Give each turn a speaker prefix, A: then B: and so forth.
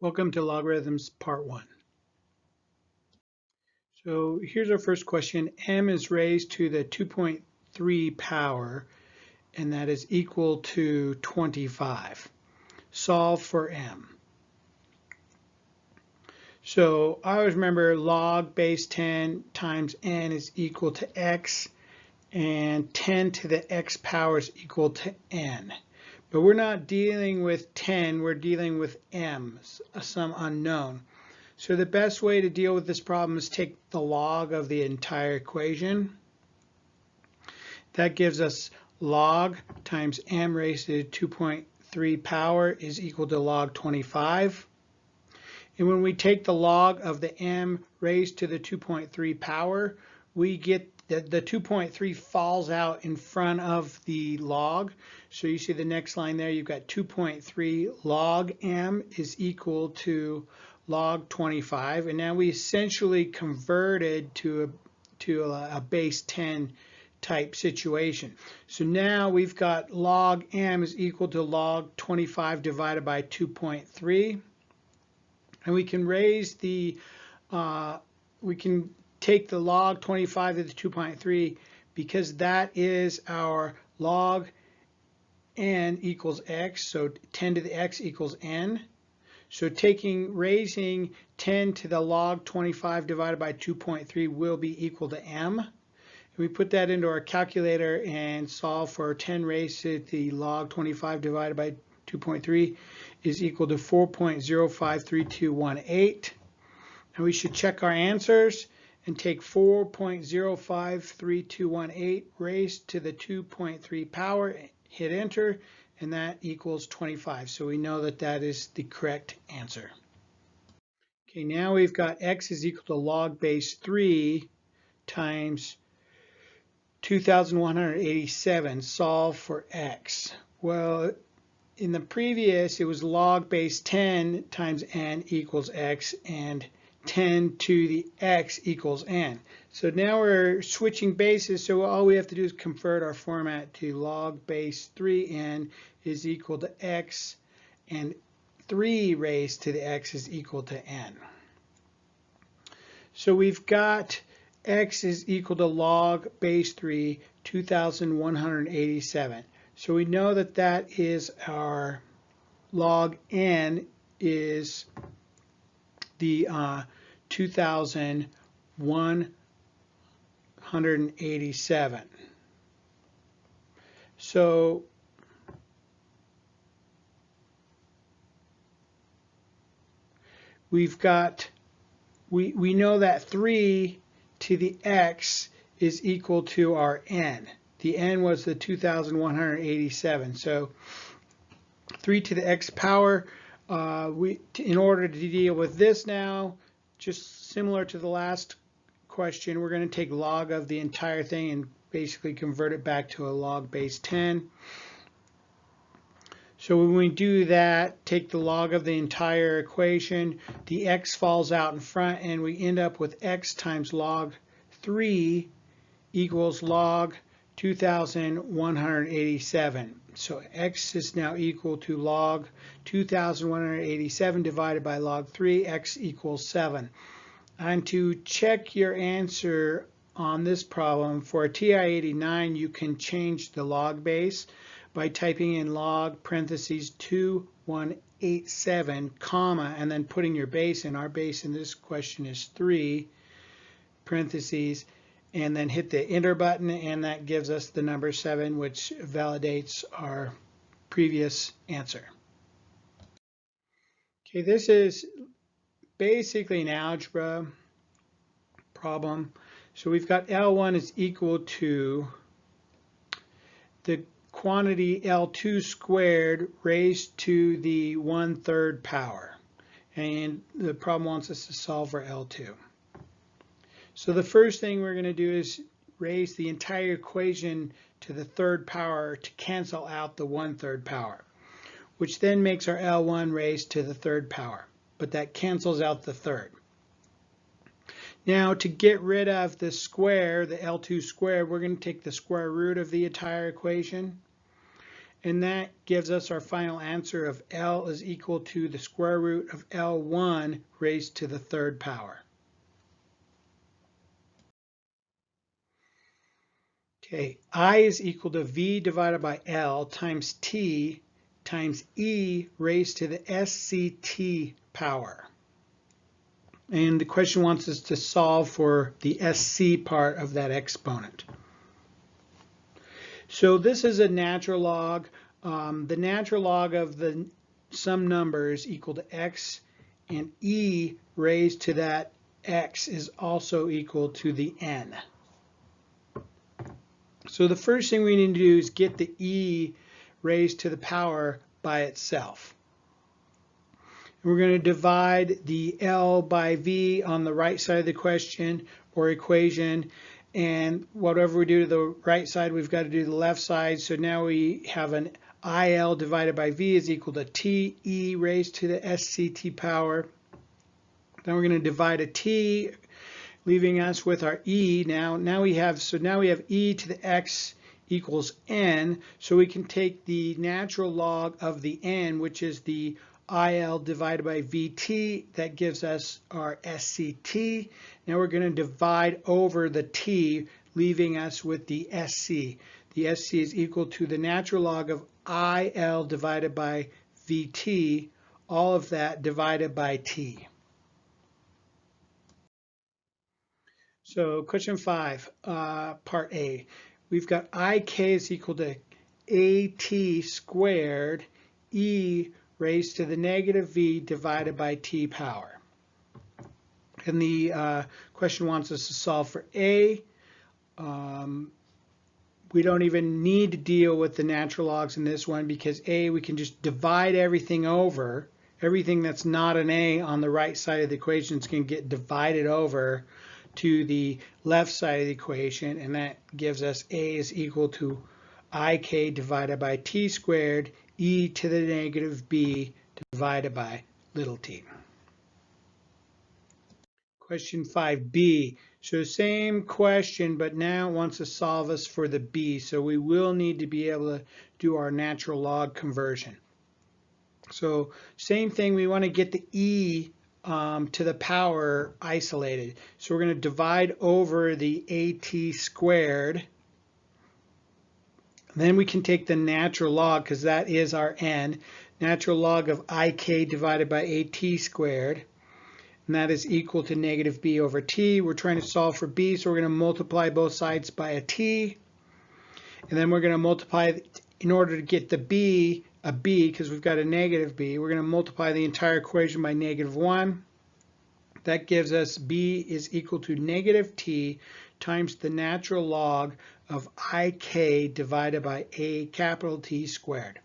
A: Welcome to Logarithms Part 1. So here's our first question. M is raised to the 2.3 power, and that is equal to 25. Solve for M. So I always remember log base 10 times n is equal to x, and 10 to the x power is equal to n. But we're not dealing with 10, we're dealing with m, some unknown. So the best way to deal with this problem is take the log of the entire equation. That gives us log times m raised to 2.3 power is equal to log 25. And when we take the log of the m raised to the 2.3 power, we get that the 2.3 falls out in front of the log. So you see the next line there, you've got 2.3 log m is equal to log 25. And now we essentially converted to a base 10 type situation. So now we've got log m is equal to log 25 divided by 2.3. And we can raise the, we can take the log 25 to the 2.3 because that is our log n equals x. So 10 to the x equals n. So raising 10 to the log 25 divided by 2.3 will be equal to m. And we put that into our calculator and solve for 10 raised to the log 25 divided by 2.3 is equal to 4.053218. And we should check our answers and take 4.053218 raised to the 2.3 power, hit enter, and that equals 25. So we know that that is the correct answer. Okay, now we've got x is equal to log base 3 times 2,187. Solve for x. Well, in the previous, it was log base 10 times n equals x, and 10 to the x equals n. So now we're switching bases, so all we have to do is convert our format to log base 3n is equal to x, and 3 raised to the x is equal to n. So we've got x is equal to log base 3, 2,187. So we know that that is our log n is the 2,187. So we've got, we know that 3 to the x is equal to our n. The n was the 2,187. So 3 to the x power, in order to deal with this now, just similar to the last question, we're going to take log of the entire thing and basically convert it back to a log base 10. So when we do that, take the log of the entire equation, the x falls out in front, and we end up with x times log 3 equals log 2,187. So x is now equal to log 2,187 divided by log 3, x equals 7. And to check your answer on this problem, for a TI-89, you can change the log base by typing in log parentheses 2187, comma, and then putting your base in. Our base in this question is 3, parentheses, and then hit the enter button, and that gives us the number 7, which validates our previous answer. Okay, this is basically an algebra problem. So we've got L1 is equal to the quantity L2 squared raised to the 1/3 power. And the problem wants us to solve for L2. So the first thing we're going to do is raise the entire equation to the 3rd power to cancel out the 1/3 power, which then makes our L1 raised to the 3rd power, but that cancels out the 3rd. Now to get rid of the square, the L2 squared, we're going to take the square root of the entire equation, And that gives us our final answer of L is equal to the square root of L1 raised to the third power. Okay, I is equal to V divided by L times T times E raised to the SCT power. And the question wants us to solve for the SC part of that exponent. So this is a natural log. The natural log of some numbers equal to x, and E raised to that x is also equal to the n. So the first thing we need to do is get the E raised to the power by itself. We're going to divide the L by V on the right side of the question or equation, and whatever we do to the right side, we've got to do the left side. So now we have an IL divided by V is equal to TE raised to the SCT power. Then we're going to divide a T, leaving us with our E. Now we have E to the X equals N. So we can take the natural log of the N, which is the IL divided by VT, that gives us our SCT. Now we're going to divide over the T, leaving us with the SC. The SC is equal to the natural log of IL divided by VT, all of that divided by T. So question 5, part A. We've got IK is equal to AT squared E raised to the negative V divided by T power. And the question wants us to solve for A. We don't even need to deal with the natural logs in this one because A, we can just divide everything over. Everything that's not an A on the right side of the equation is going to get divided over to the left side of the equation, and that gives us A is equal to IK divided by T squared E to the negative B divided by little t. Question 5b. So same question, but now it wants to solve us for the b. So we will need to be able to do our natural log conversion. So same thing, we want to get the e to the power isolated. So we're going to divide over the AT squared. Then we can take the natural log, because that is our n. Natural log of IK divided by AT squared. And that is equal to negative b over t. We're trying to solve for b, so we're going to multiply both sides by a t. And then we're going to multiply, in order to get the b, a b, because we've got a negative b, we're going to multiply the entire equation by negative 1. That gives us b is equal to negative t times the natural log of IK divided by a capital T squared.